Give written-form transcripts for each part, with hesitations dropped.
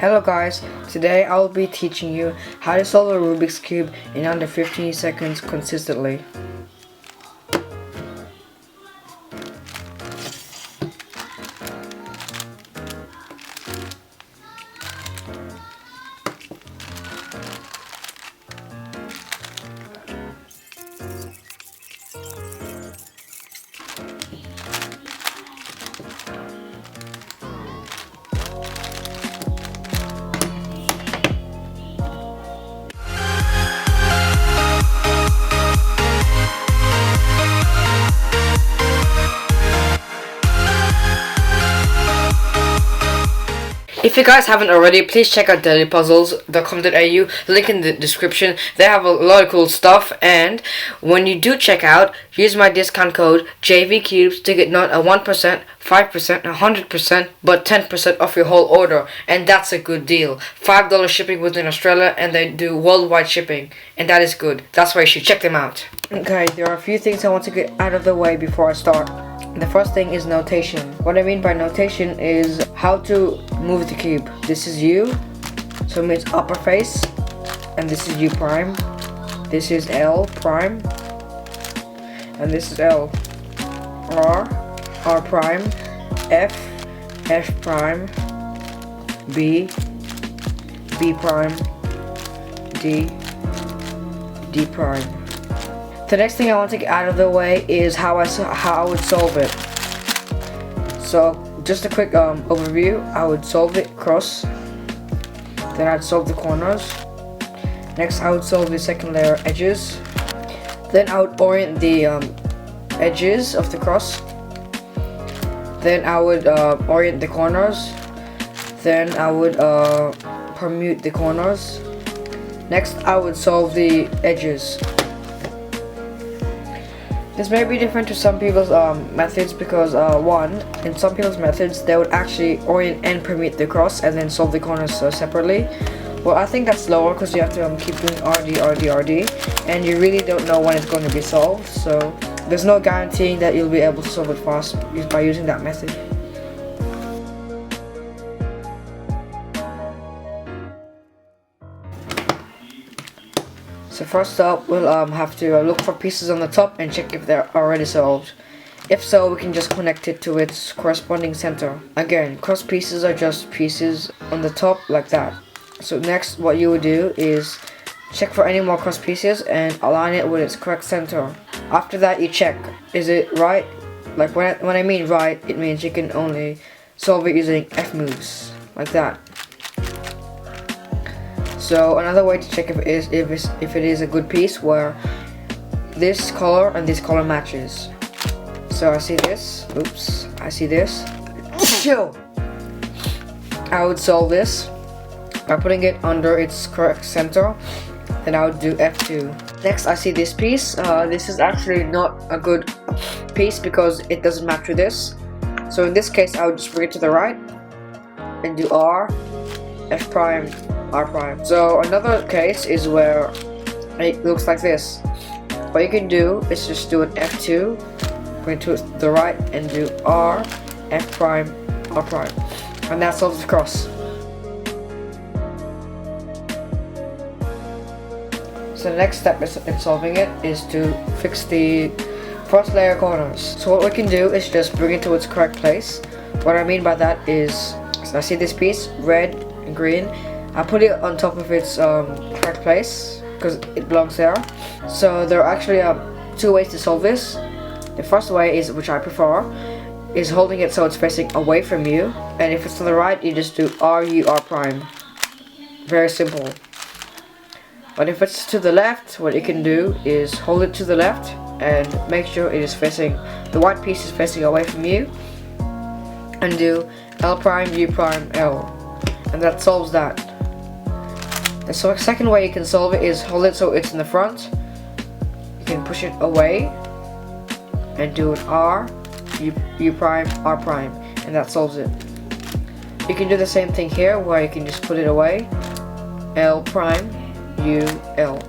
Hello guys, today I will be teaching you how to solve a Rubik's Cube in under 15 seconds consistently. If you guys haven't already, please check out dailypuzzles.com.au, link in the description. They have a lot of cool stuff, and when you do check out, use my discount code JVCUBES to get not a 1%, 5%, 100%, but 10% off your whole order, and that's a good deal. $5 shipping within Australia, and they do worldwide shipping, and that is good. That's why you should check them out. Okay, there are a few things I want to get out of the way before I start. The first thing is notation. What I mean by notation is how to move the cube. This is U, so it means upperface, and this is U prime. This is L prime, and this is L. R, R prime, F, F prime, B, B prime, D, D prime. The next thing I want to get out of the way is how I would solve it. So just a quick overview. I would solve it cross, then I'd solve the corners. Next I would solve the second layer edges. Then I would orient the edges of the cross. Then I would orient the corners. Then I would permute the corners. Next I would solve the edges. This may be different to some people's methods because one, in some people's methods they would actually orient and permute the cross and then solve the corners separately. Well, I think that's slower because you have to keep doing RD, and you really don't know when it's going to be solved, so there's no guaranteeing that you'll be able to solve it fast by using that method. So first up, we'll have to look for pieces on the top and check if they're already solved. If so, we can just connect it to its corresponding center. Again, cross pieces are just pieces on the top like that. So next, what you would do is check for any more cross pieces and align it with its correct center. After that, you check, is it right? Like when I mean right, it means you can only solve it using F moves, like that. So another way to check if it is a good piece where this color and this color matches. So I see this. Oops, I see this. I would solve this by putting it under its correct center. Then I would do F2. Next, I see this piece. This is actually not a good piece because it doesn't match with this. So in this case, I would just bring it to the right and do R, F prime, R prime. So another case is where it looks like this. What you can do is just do an F2, bring it to the right and do R, F prime, R prime. And that solves the cross. So the next step in solving it is to fix the first layer corners. So what we can do is just bring it to its correct place. What I mean by that is, so I see this piece, red and green. I put it on top of its correct place because it belongs there. So there are actually two ways to solve this. The first way is, which I prefer, is holding it so it's facing away from you, and if it's to the right, you just do RU R prime. Very simple. But if it's to the left, what you can do is hold it to the left and make sure it is facing, the white piece is facing away from you, and do L prime, U prime, L, and that solves that. The second way you can solve it is hold it so it's in the front. You can push it away and do an R, U prime, R prime, and that solves it. You can do the same thing here where you can just put it away, L prime, U, L,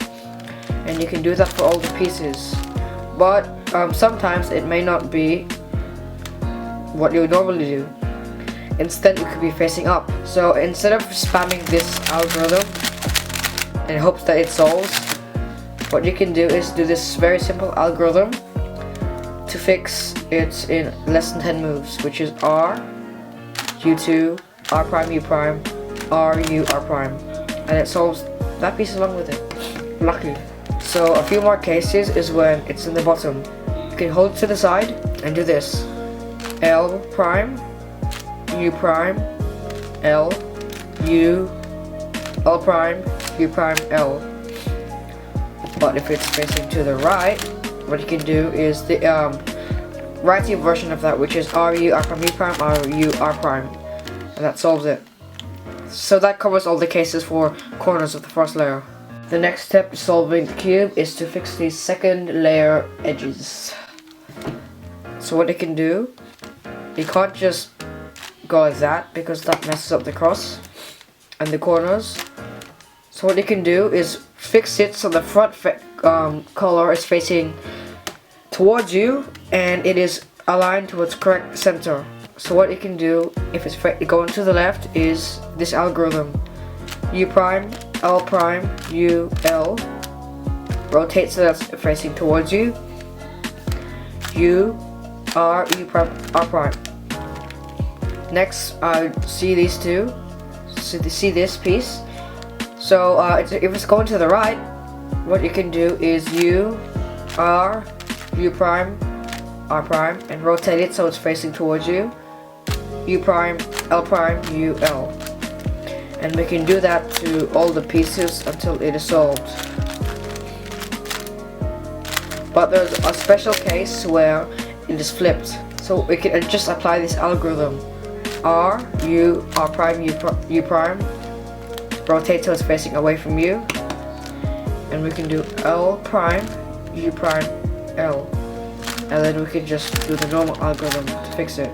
and you can do that for all the pieces. But sometimes it may not be what you would normally do. Instead, it could be facing up. So instead of spamming this algorithm in hopes that it solves, what you can do is do this very simple algorithm to fix it in less than 10 moves, which is R, U2, R prime, U prime, R, U, R prime. And it solves that piece along with it. Lucky. So a few more cases is when it's in the bottom. You can hold it to the side and do this. L prime, U prime, L, U, L prime, U prime, L. But if it's facing to the right, what you can do is the righty version of that, which is RU, R prime, U prime, RU, R prime. And that solves it. So that covers all the cases for corners of the first layer. The next step to solving the cube is to fix the second layer edges. So what you can do, you can't just go like that because that messes up the cross and the corners. So what you can do is fix it so the front color is facing towards you and it is aligned to its correct center. So what you can do if it's going to the left is this algorithm. U prime, L prime, U, L. Rotate so that's facing towards you. U, R, U prime, R prime. Next, see these two. See this piece. So if it's going to the right, what you can do is U, R, U prime, R prime, and rotate it so it's facing towards you. U prime, L prime, U, L. And we can do that to all the pieces until it is solved. But there's a special case where it is flipped. So we can just apply this algorithm. R, U, R prime, U prime. Rotate so it's facing away from you. And we can do L prime, U prime, L. And then we can just do the normal algorithm to fix it.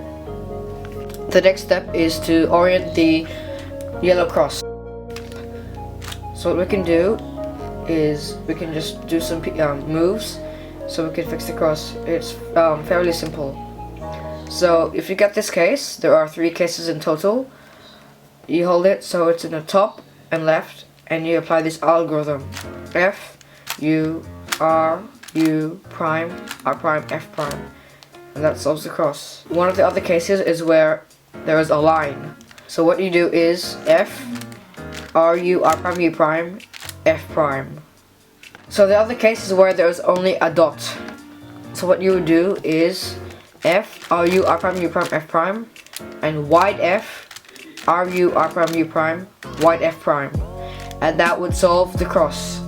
The next step is to orient the yellow cross. So what we can do is we can just do some moves so we can fix the cross. It's fairly simple. So if you get this case, there are 3 cases in total. You hold it so it's in the top and left and you apply this algorithm. F, U, R, U prime, R prime, F prime. And that solves the cross. One of the other cases is where there is a line. So what you do is F, R, U, R prime, U prime, F prime. So the other case is where there is only a dot. So what you would do is F, R, U, R prime, U prime, F prime, and wide F, R, U, R prime, U prime, wide F prime. And that would solve the cross.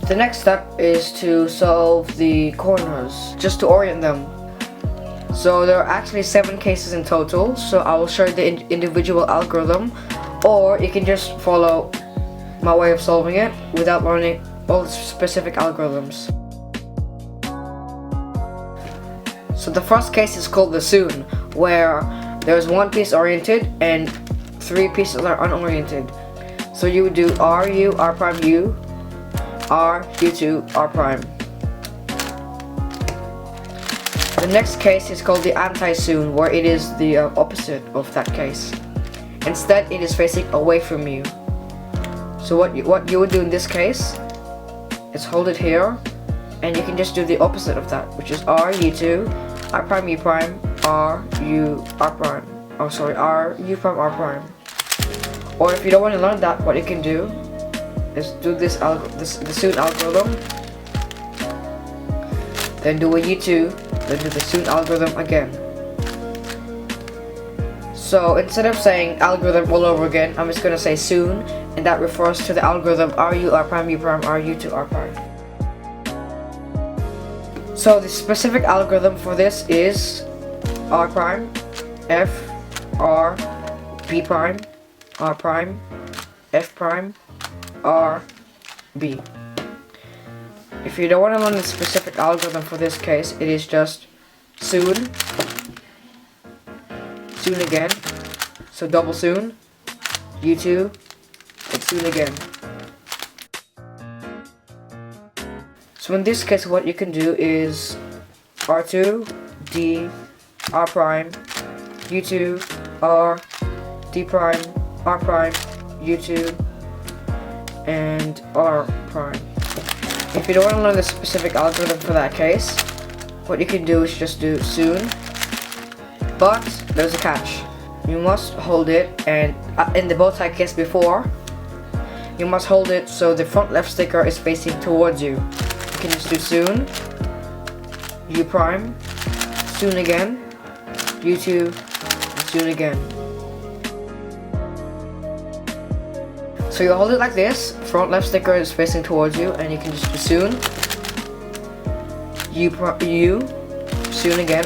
The next step is to solve the corners, just to orient them. So there are actually 7 cases in total, so I will show you the individual algorithm, or you can just follow my way of solving it without learning all the specific algorithms. So the first case is called the soon, where there's 1 piece oriented and 3 pieces are unoriented. So you would do R, U, R prime, U, R, U2, R prime. The next case is called the anti-soon, where it is the opposite of that case. Instead, it is facing away from you. So what you would do in this case is hold it here, and you can just do the opposite of that, which is R, U2, R prime, U prime, R, U, R prime. Oh, sorry, R, U prime, R prime. Or if you don't want to learn that, what you can do is do the soon algorithm, then do a U2, then do the soon algorithm again. So instead of saying algorithm all over again, I'm just going to say soon, and that refers to the algorithm RU, R prime, U prime, RU2, R prime. So the specific algorithm for this is R prime, F, R, B prime, R prime, F prime, R, B. If you don't want to learn the specific algorithm for this case, it is just soon, soon again, so double soon, U2, and soon again. So in this case, what you can do is R2, D, R prime, U2, R, D prime, R prime, U2, and R prime. If you don't want to learn the specific algorithm for that case, what you can do is just do soon, but there's a catch. You must hold it, and in the bow tie case before, you must hold it so the front left sticker is facing towards you. You can just do soon, U prime, soon again, U2, and soon again. So you hold it like this, front left sticker is facing towards you, and you can just do soon, U, soon again,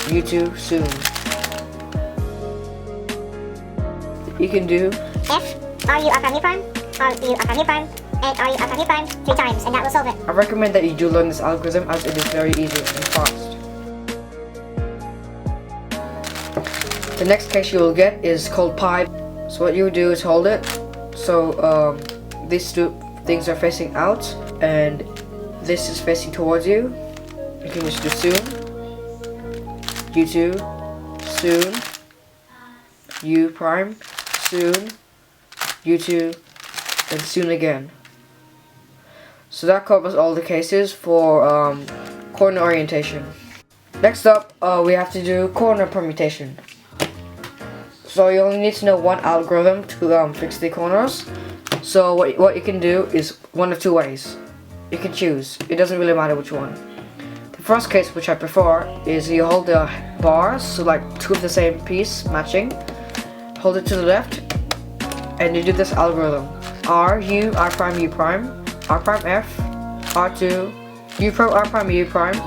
U2, soon. You can do F, RU, R prime, U prime, RU, R prime, U prime, and RU, R prime, U prime 3 times, and that will solve it. I recommend that you do learn this algorithm as it is very easy and fast. The next case you will get is called pi. So what you do is hold it, so these two things are facing out, and this is facing towards you. You can just do soon, U2, soon, U prime, soon, U2, and soon again. So that covers all the cases for corner orientation. Next up, we have to do corner permutation. So you only need to know one algorithm to fix the corners. So what you can do is one of two ways. You can choose. It doesn't really matter which one. The first case, which I prefer, is you hold the bars, so like two of the same piece matching. Hold it to the left, and you do this algorithm: R, U, R prime, U prime, R prime, F, R2, U prime, R prime, U prime,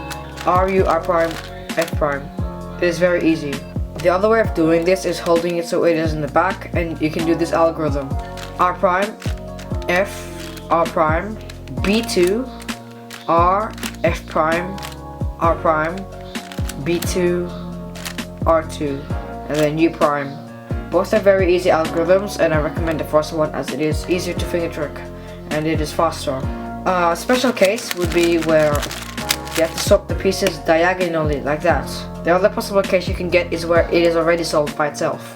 R, U, R prime, F prime. It is very easy. The other way of doing this is holding it so it is in the back, and you can do this algorithm: R prime, F, R prime, B2, R, F prime, R prime, B2, R2, and then U prime. Both are very easy algorithms, and I recommend the first one as it is easier to finger trick and it is faster. A special case would be where you have to swap the pieces diagonally like that. The other possible case you can get is where it is already solved by itself.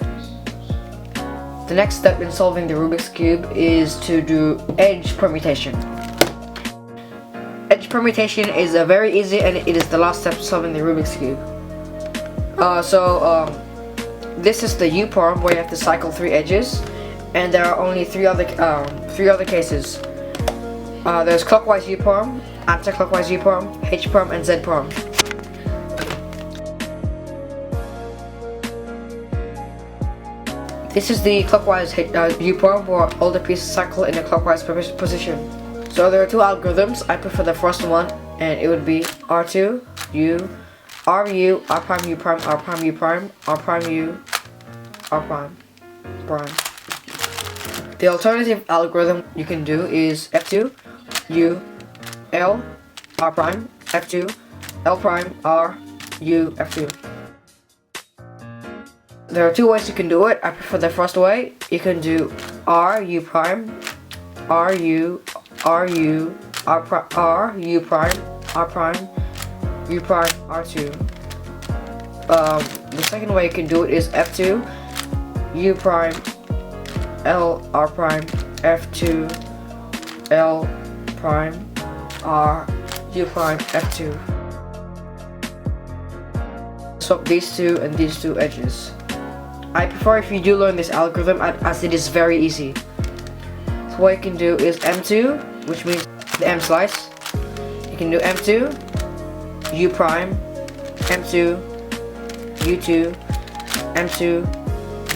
The next step in solving the Rubik's Cube is to do edge permutation. Edge permutation is very easy, and it is the last step to solving the Rubik's Cube. This is the U perm, where you have to cycle 3 edges, and there are only three other cases. There's clockwise U perm, anti-clockwise U perm, H perm, and Z perm. This is the clockwise U perm, where all the pieces cycle in a clockwise position. So there are two algorithms. I prefer the first one, and it would be R2, U, RU, R prime, U prime, R prime, U prime, R prime, U, R prime, prime. The alternative algorithm you can do is F2, U, L, R prime, F2, L prime, R, U, F2. There are two ways you can do it. I prefer the first way. You can do R, U prime, R, U, R, U, R, R, U prime, R prime, U prime, R2. The second way you can do it is F2, U prime, L, R prime, F2, L prime, R, U prime, F2. Swap these two and these two edges. I prefer if you do learn this algorithm as it is very easy. So what you can do is M2, which means the M slice. You can do M2, U prime, M2, U2, M2,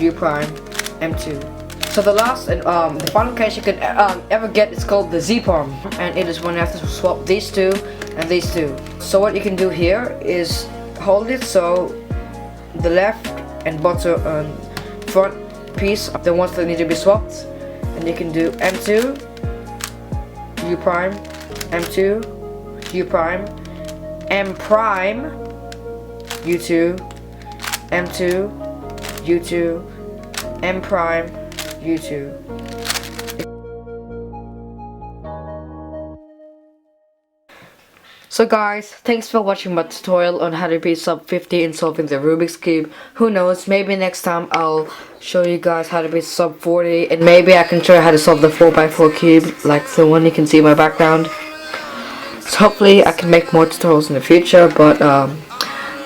U prime, M2. So the last and the final case you can ever get is called the Z perm, and it is when you have to swap these two and these two. So what you can do here is hold it so the left and bottom front piece are the ones that need to be swapped, and you can do M2, U prime, M2, U prime, M prime, U2, M2, U2, M prime, U2. So guys, thanks for watching my tutorial on how to be sub 50 in solving the Rubik's Cube. Who knows, maybe next time I'll show you guys how to be sub 40, and maybe I can show you how to solve the 4x4 cube, like the one you can see in my background. So hopefully I can make more tutorials in the future, but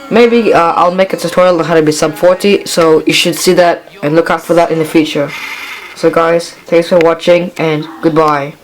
maybe I'll make a tutorial on how to be sub 40, so you should see that and look out for that in the future. So guys, thanks for watching and goodbye.